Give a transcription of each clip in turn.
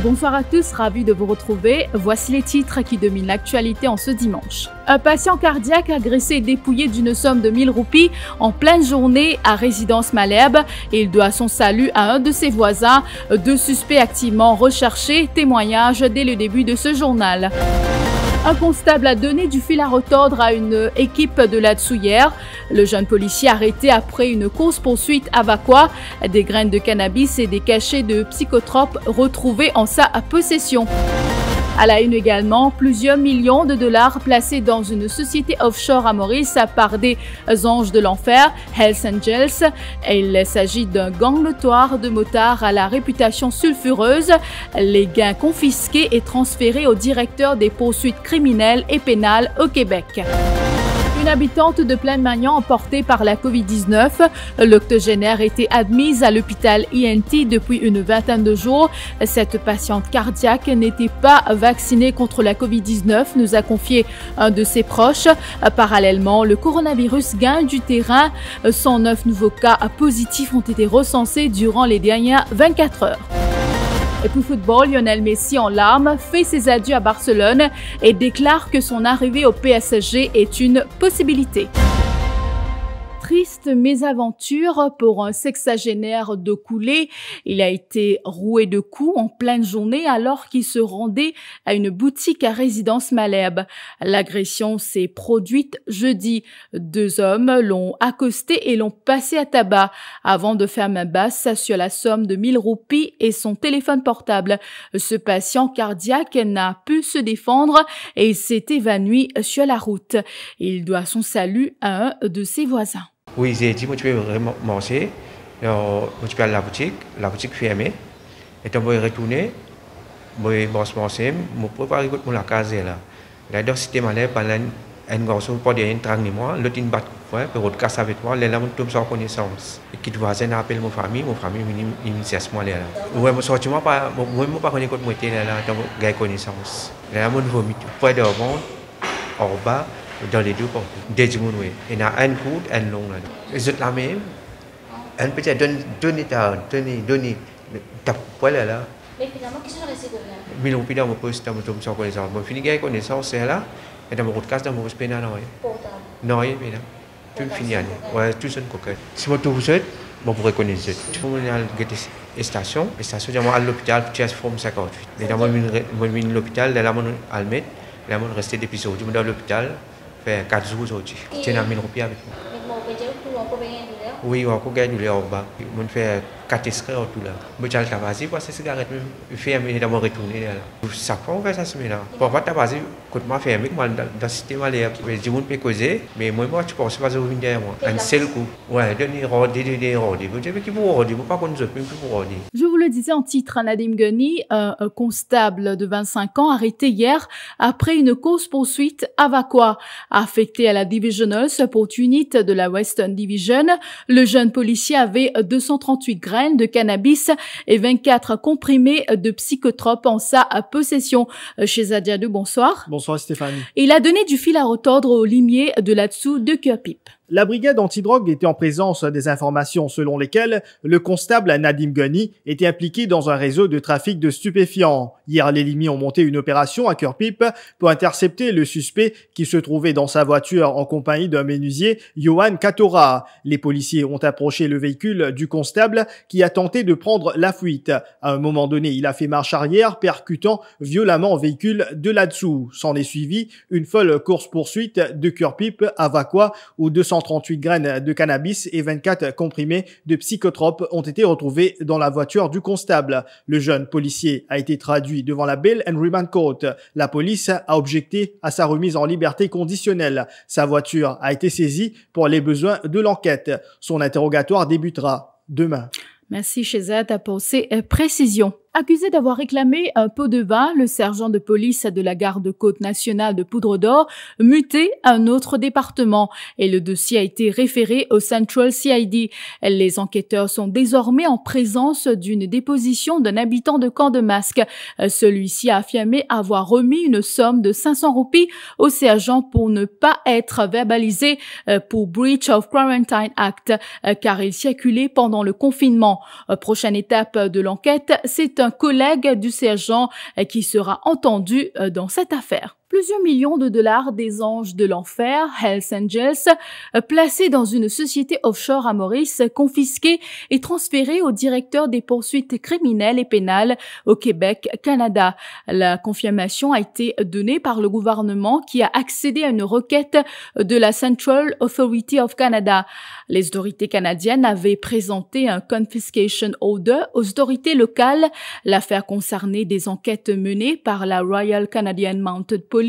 Bonsoir à tous, ravi de vous retrouver. Voici les titres qui dominent l'actualité en ce dimanche. Un patient cardiaque agressé et dépouillé d'une somme de 1000 roupies en pleine journée à résidence Malherbe. Il doit son salut à un de ses voisins. 2 suspects activement recherchés. Témoignage dès le début de ce journal. Un constable a donné du fil à retordre à une équipe de là-dessous hier. Le jeune policier arrêté après une course-poursuite à Vacois, des graines de cannabis et des cachets de psychotropes retrouvés en sa possession. À la une également, plusieurs millions de dollars placés dans une société offshore à Maurice par des anges de l'enfer, Hells Angels. Il s'agit d'un gang notoire de motards à la réputation sulfureuse. Les gains confisqués et transférés au directeur des poursuites criminelles et pénales au Québec. Une habitante de Plaine-Magnan emportée par la COVID-19. L'octogénaire était admise à l'hôpital INT depuis une vingtaine de jours. Cette patiente cardiaque n'était pas vaccinée contre la COVID-19, nous a confié un de ses proches. Parallèlement, le coronavirus gagne du terrain. 109 nouveaux cas positifs ont été recensés durant les dernières 24 heures. Et puis football, Lionel Messi en larmes fait ses adieux à Barcelone et déclare que son arrivée au PSG est une possibilité. Triste mésaventure pour un sexagénaire de Coulée. Il a été roué de coups en pleine journée alors qu'il se rendait à une boutique à résidence Malherbe. L'agression s'est produite jeudi. 2 hommes l'ont accosté et l'ont passé à tabac avant de faire main basse sur la somme de 1000 roupies et son téléphone portable. Ce patient cardiaque n'a pu se défendre et il s'est évanoui sur la route. Il doit son salut à un de ses voisins. Oui, j'ai dit, moi, tu peux vraiment manger. Moi, tu peux aller à la boutique fermée. Et quand je vais retourner, je vais manger, je peux pas écouter la case là. Là, dans ce thème-là, un garçon pas dire un moi, l'autre une batte, puis l'autre casse avec moi, là, on tombe sans connaissance. Et qui voisin appelle mon famille m'initiation moi là. Ouais, moi, sorti moi pas connaître moi là, dans gain connaissance. Là, mon vomit, pas de bon, en bas. Dans les 2 portes, des gens oui. Il y a un court, un long là. C'est la même. Un petit donner tape poil là. Mais finalement, qu'est-ce que vous laissez de là? 1000 roupies dans mon poste, dans mon tombe sans connaissance. Bon, fini gagne connaissance c'est là. Et dans mon podcast, dans mon poste pénal non. Portable. Non, mais là. Tout fini année. Ouais, tout ça coquette. Si moi tout seul, bon pour reconnaître. Tu peux aller à station, j'ai à l'hôpital, tu as forme 58. Mais dans mon l'hôpital, là mon almet, là mon resté depuis aujourd'hui, dans l'hôpital. Fait 4 jours aujourd'hui. J'ai 1000 roupies avec moi. Oui, on peut gagner du lait en bas. On fait 4 escrocs tout là. Je vais tabasser parce que ces cigarettes, je fais évidemment retourner là. Ça prend ça semaine là. Pour pas tabasser, quand je fais dans le système là, je peux causer, mais moi tu penses pas que je vais derrière moi. Un seul coup. Ouais, donner rendez-vous. Je veux qu'il vous rendez-vous, pas qu'on nous a plus pour rendez-vous. Je vous le disais en titre, Nadim Ghani, un constable de 25 ans arrêté hier après une course-poursuite à Vacois. Affecté à la Divisional Support Unit de la Western Division, le jeune policier avait 238 graines de cannabis et 24 comprimés de psychotropes en sa possession. Chez Zadiadou, bonsoir. Bonsoir Stéphanie. Il a donné du fil à retordre au limier de là-dessous de Cœur-Pipe. La brigade antidrogue était en présence des informations selon lesquelles le constable Nadim Ghani était impliqué dans un réseau de trafic de stupéfiants. Hier, les limiers ont monté une opération à Cœur-Pipe pour intercepter le suspect qui se trouvait dans sa voiture en compagnie d'un menuisier, Johan Katora. Les policiers ont approché le véhicule du constable qui a tenté de prendre la fuite. À un moment donné, il a fait marche arrière, percutant violemment le véhicule de là-dessous. S'en est suivi une folle course-poursuite de Cœur-Pipe à Vacois où 238 graines de cannabis et 24 comprimés de psychotropes ont été retrouvés dans la voiture du constable. Le jeune policier a été traduit devant la Bail and Remand Court. La police a objecté à sa remise en liberté conditionnelle. Sa voiture a été saisie pour les besoins de l'enquête. Son interrogatoire débutera demain. Merci Shezad pour ces précisions. Accusé d'avoir réclamé un pot de vin, le sergent de police de la garde-côte nationale de Poudre d'Or muté à un autre département et le dossier a été référé au Central CID. Les enquêteurs sont désormais en présence d'une déposition d'un habitant de Camp-de-Masque. Celui-ci a affirmé avoir remis une somme de 500 roupies au sergent pour ne pas être verbalisé pour Breach of Quarantine Act car il circulait pendant le confinement. Prochaine étape de l'enquête, c'est un collègue du sergent qui sera entendu dans cette affaire. Plusieurs millions de dollars des anges de l'enfer, Hells Angels, placés dans une société offshore à Maurice, confisqués et transférés au directeur des poursuites criminelles et pénales au Québec, Canada. La confirmation a été donnée par le gouvernement qui a accédé à une requête de la Central Authority of Canada. Les autorités canadiennes avaient présenté un confiscation order aux autorités locales. L'affaire concernait des enquêtes menées par la Royal Canadian Mounted Police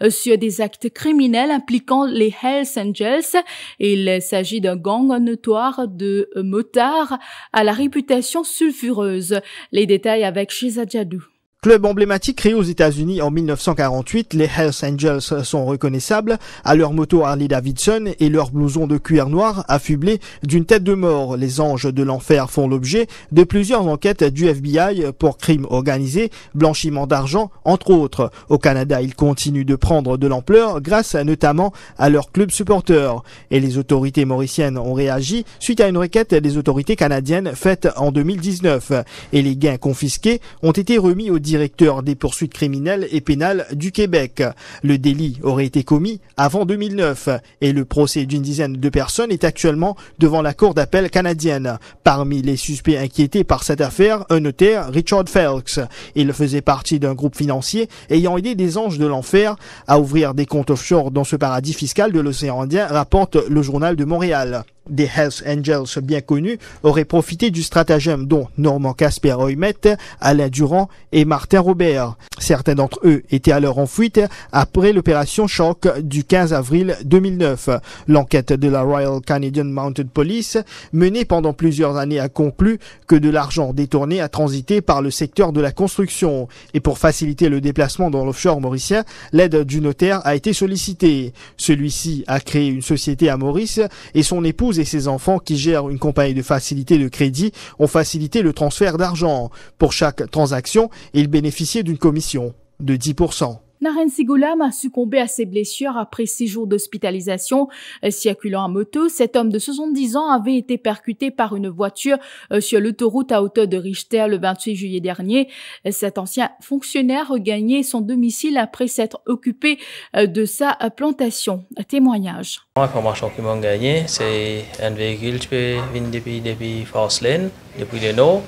sur des actes criminels impliquant les Hells Angels. Il s'agit d'un gang notoire de motards à la réputation sulfureuse. Les détails avec Shiza Djadou. Club emblématique créé aux États-Unis en 1948, les Hells Angels sont reconnaissables à leur moto Harley-Davidson et leur blouson de cuir noir affublé d'une tête de mort. Les anges de l'enfer font l'objet de plusieurs enquêtes du FBI pour crimes organisés, blanchiment d'argent, entre autres. Au Canada, ils continuent de prendre de l'ampleur grâce notamment à leur club supporter. Et les autorités mauriciennes ont réagi suite à une requête des autorités canadiennes faite en 2019. Et les gains confisqués ont été remis au directeur des poursuites criminelles et pénales du Québec. Le délit aurait été commis avant 2009 et le procès d'une dizaine de personnes est actuellement devant la Cour d'appel canadienne. Parmi les suspects inquiétés par cette affaire, un notaire, Richard Phelps. Il faisait partie d'un groupe financier ayant aidé des anges de l'enfer à ouvrir des comptes offshore dans ce paradis fiscal de l'océan Indien, rapporte le Journal de Montréal. Des Hells Angels bien connus auraient profité du stratagème dont Normand Casper-Ouimet, Alain Durand et Martin Robert. Certains d'entre eux étaient alors en fuite après l'opération Choc du 15 avril 2009. L'enquête de la Royal Canadian Mounted Police, menée pendant plusieurs années, a conclu que de l'argent détourné a transité par le secteur de la construction. Et pour faciliter le déplacement dans l'offshore mauricien, l'aide du notaire a été sollicitée. Celui-ci a créé une société à Maurice et son épouse et ses enfants qui gèrent une compagnie de facilité de crédit ont facilité le transfert d'argent. Pour chaque transaction, ils bénéficiaient d'une commission de 10%. Naren Sigoulam a succombé à ses blessures après 6 jours d'hospitalisation. Circulant à moto, cet homme de 70 ans avait été percuté par une voiture sur l'autoroute à hauteur de Richter le 28 juillet dernier. Cet ancien fonctionnaire regagnait son domicile après s'être occupé de sa plantation. Témoignage. L'information qui m'a gagné, c'est un véhicule qui vient depuis Force Lane, depuis le nord.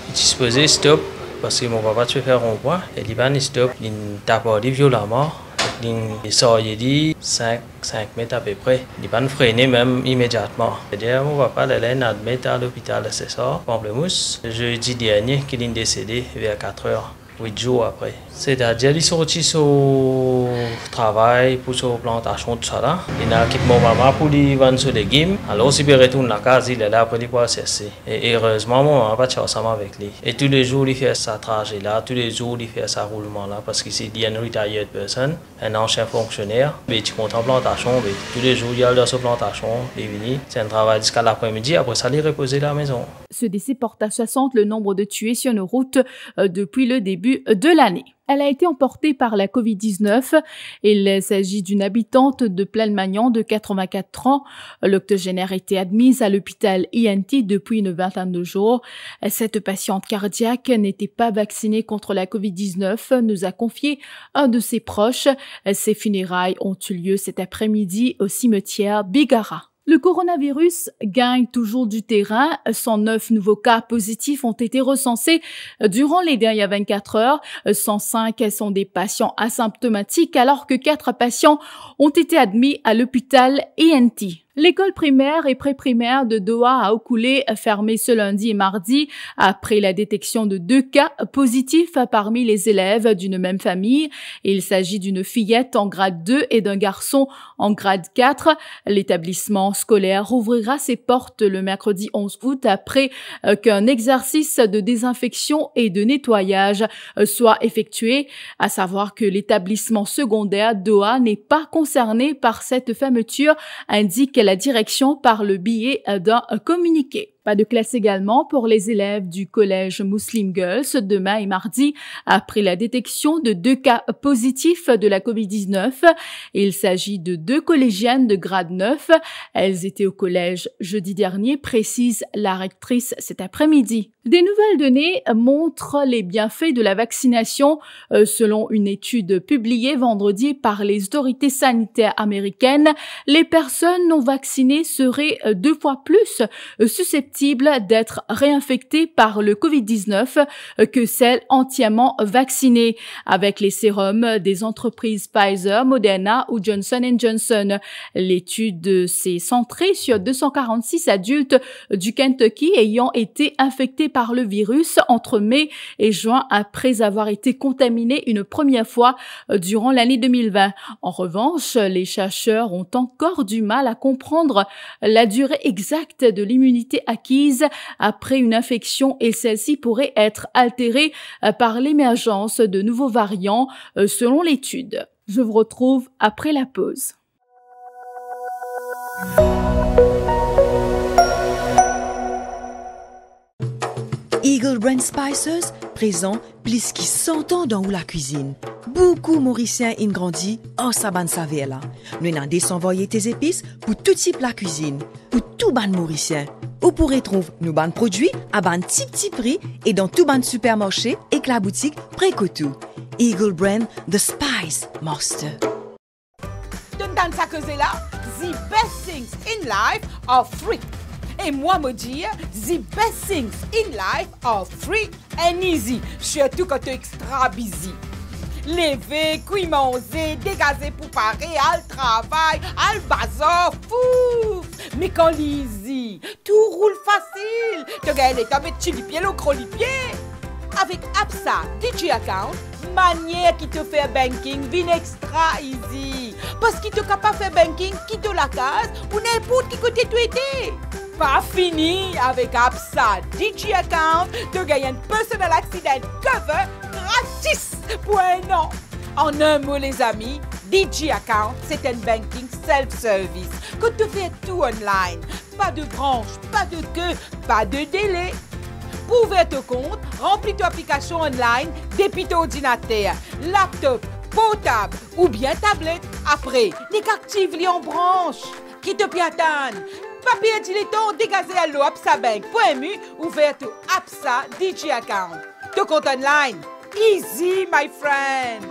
Il est supposé stop. Parce que mon papa se fait un point, et il va stop, il tape violemment, il sort 5 mètres à peu près, il va freiner même immédiatement. C'est-à-dire mon papa allait admettre à l'hôpital, c'est ça, Pamplemousse. Jeudi dernier, qu'il est décédé vers 4 heures. 8 jours après. C'est-à-dire, il sortit au travail pour sa plantation, tout ça là. Il a quitté mon maman pour lui vendre ses légumes. Alors, s'il retourne à la case, il est là pour lui cesser. Et heureusement, mon maman va ensemble avec lui. Et tous les jours, il fait sa trajet là, tous les jours, il fait sa roulement là, parce qu'il est une retired person, un ancien fonctionnaire. Il est content plantation, tous les jours, il a dans sa plantation, il est venu. C'est un travail jusqu'à l'après-midi, après ça, il est reposé à la maison. Ce décès porte à 60 le nombre de tués sur nos routes depuis le début de l'année. Elle a été emportée par la COVID-19. Il s'agit d'une habitante de Plaine-Magnan de 84 ans. L'octogénaire était admise à l'hôpital INT depuis une vingtaine de jours. Cette patiente cardiaque n'était pas vaccinée contre la COVID-19, nous a confié un de ses proches. Ses funérailles ont eu lieu cet après-midi au cimetière Bigara. Le coronavirus gagne toujours du terrain. 109 nouveaux cas positifs ont été recensés durant les dernières 24 heures. 105 sont des patients asymptomatiques alors que 4 patients ont été admis à l'hôpital INT. L'école primaire et pré-primaire de Doha à Okoulé fermée ce lundi et mardi après la détection de 2 cas positifs parmi les élèves d'une même famille. Il s'agit d'une fillette en grade 2 et d'un garçon en grade 4. L'établissement scolaire rouvrira ses portes le mercredi 11 août après qu'un exercice de désinfection et de nettoyage soit effectué. À savoir que l'établissement secondaire Doha n'est pas concerné par cette fermeture, indique la direction par le biais d'un communiqué. Pas de classe également pour les élèves du collège Muslim Girls demain et mardi après la détection de 2 cas positifs de la COVID-19. Il s'agit de 2 collégiennes de grade 9. Elles étaient au collège jeudi dernier, précise la rectrice cet après-midi. Des nouvelles données montrent les bienfaits de la vaccination. Selon une étude publiée vendredi par les autorités sanitaires américaines, les personnes non vaccinées seraient 2 fois plus susceptibles d'être réinfectées par le COVID-19 que celles entièrement vaccinées avec les sérums des entreprises Pfizer, Moderna ou Johnson & Johnson. L'étude s'est centrée sur 246 adultes du Kentucky ayant été infectés par le virus entre mai et juin après avoir été contaminés une première fois durant l'année 2020. En revanche, les chercheurs ont encore du mal à comprendre la durée exacte de l'immunité acquise après une infection et celle-ci pourrait être altérée par l'émergence de nouveaux variants selon l'étude. Je vous retrouve après la pause. Eagle Brand Spices présent plus qui 100 ans dans la cuisine. Beaucoup Mauriciens ont grandi en saban saveur là. Nous avons désenvoyé tes épices pour tout type la cuisine, pour tout ban Mauricien. Vous pourrez trouver nos ban produits à ban petit prix et dans tout ban supermarché et que la boutique Précotou. Eagle Brand, the Spice Master. Dans sa cause là, the best things in life are free. Et moi me dire, the best things in life are free and easy, surtout quand tu es extra busy. Lever, cuire, manger, dégazer pour parer, al travail, al bazar, fouf. Mais quand easy, tout roule facile. Tu gagnes les tomates chili-pied, le crolipied. Avec Absa DJ Account, manière qui te fait banking vient extra easy. Parce qu'il te capable faire banking, quitte la case ou n'importe qui côté tu étais. Pas fini avec Absa DJ Account, tu gagnes un personal accident cover gratis pour 1 an. En un mot les amis, DJ Account c'est un banking self-service que tu fais tout online. Pas de branche, pas de queue, pas de délai. Pour ouvrir ton compte, remplis ton application online depuis ton ordinateur, laptop, portable ou bien tablette. Après, les actives en branche. Qui te piatane? Papier dilettant dégazé à l'eau absabank.mu ouvert ton Absa DJ Account. Ton compte online. Easy, my friend.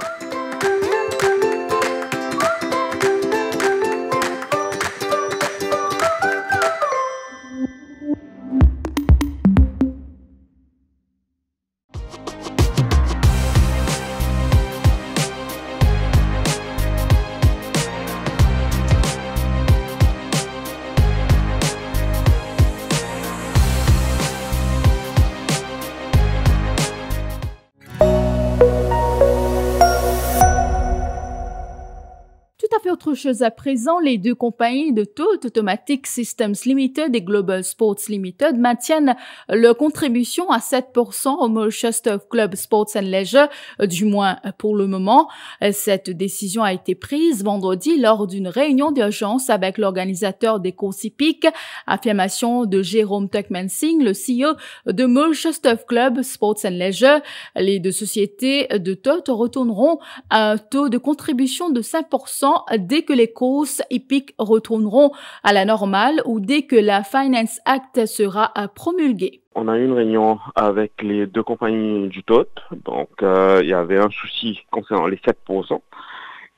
Autre chose à présent, les 2 compagnies de Tote Automatic Systems Limited et Global Sports Limited maintiennent leur contribution à 7% au Manchester Club Sports and Leisure, du moins pour le moment. Cette décision a été prise vendredi lors d'une réunion d'urgence avec l'organisateur des courses hippiques, affirmation de Jérôme Tuckman-Singh, le CEO de Manchester Club Sports and Leisure. Les 2 sociétés de Tote retourneront à un taux de contribution de 5% dès que les courses hippiques retourneront à la normale ou dès que la Finance Act sera promulguée. On a eu une réunion avec les 2 compagnies du TOT, donc il y avait un souci concernant les 7%.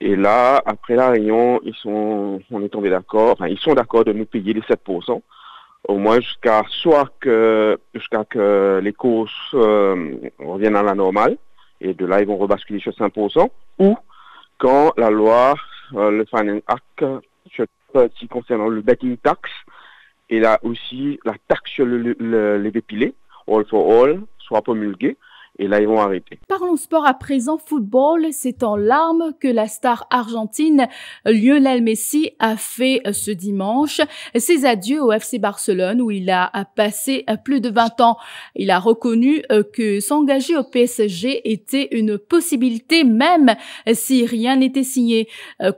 Et là, après la réunion, on est tombé d'accord, ils sont d'accord de nous payer les 7%, au moins jusqu'à que les courses reviennent à la normale, et de là ils vont rebasculer sur 5%, ou quand la loi, le Finance Act partie concernant le betting tax et là aussi la taxe sur les dépilés, all for all, soit promulguée. Et là, ils vont arrêter. Parlons sport à présent. Football, c'est en larmes que la star argentine Lionel Messi a fait ce dimanche ses adieux au FC Barcelone où il a passé plus de 20 ans. Il a reconnu que s'engager au PSG était une possibilité même si rien n'était signé.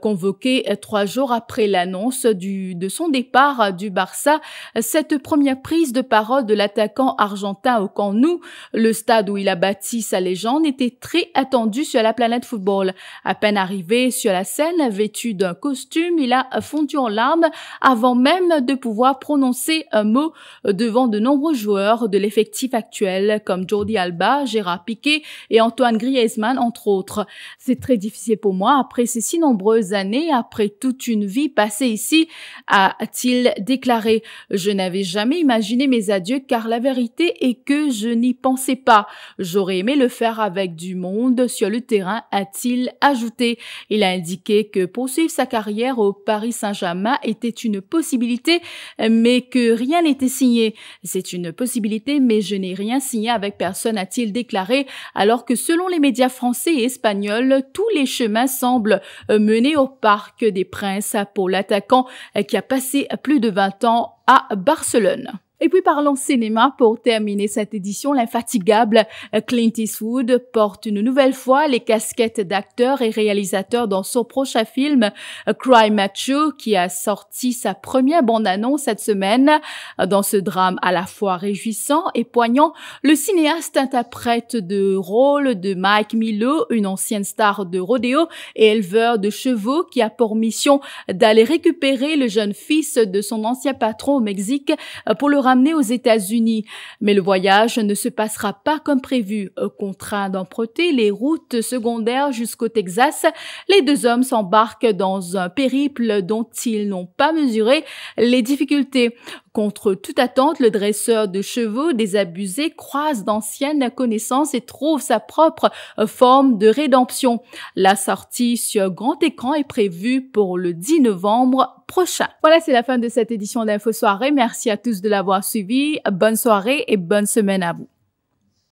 Convoqué 3 jours après l'annonce de son départ du Barça, cette première prise de parole de l'attaquant argentin au Camp Nou, le stade où il a bâti sa légende, était très attendue sur la planète football. À peine arrivé sur la scène, vêtu d'un costume, il a fondu en larmes avant même de pouvoir prononcer un mot devant de nombreux joueurs de l'effectif actuel comme Jordi Alba, Gérard Piqué et Antoine Griezmann entre autres. C'est très difficile pour moi après ces si nombreuses années, après toute une vie passée ici, a-t-il déclaré. Je n'avais jamais imaginé mes adieux car la vérité est que je n'y pensais pas. J'aurais aimé le faire avec du monde sur le terrain, a-t-il ajouté. Il a indiqué que poursuivre sa carrière au Paris Saint-Germain était une possibilité, mais que rien n'était signé. C'est une possibilité, mais je n'ai rien signé avec personne, a-t-il déclaré, alors que selon les médias français et espagnols, tous les chemins semblent mener au Parc des Princes pour l'attaquant qui a passé plus de 20 ans à Barcelone. Et puis parlons cinéma pour terminer cette édition. L'infatigable Clint Eastwood porte une nouvelle fois les casquettes d'acteur et réalisateur dans son prochain film Cry Macho qui a sorti sa première bande-annonce cette semaine. Dans ce drame à la fois réjouissant et poignant, le cinéaste interprète le rôle de Mike Milo, une ancienne star de rodéo et éleveur de chevaux qui a pour mission d'aller récupérer le jeune fils de son ancien patron au Mexique pour le ramener aux États-Unis. Mais le voyage ne se passera pas comme prévu. Contraints d'emprunter les routes secondaires jusqu'au Texas, les deux hommes s'embarquent dans un périple dont ils n'ont pas mesuré les difficultés. Contre toute attente, le dresseur de chevaux désabusé croise d'anciennes connaissances et trouve sa propre forme de rédemption. La sortie sur grand écran est prévue pour le 10 novembre prochain. Voilà, c'est la fin de cette édition d'Info Soirée. Merci à tous de l'avoir suivi. Bonne soirée et bonne semaine à vous.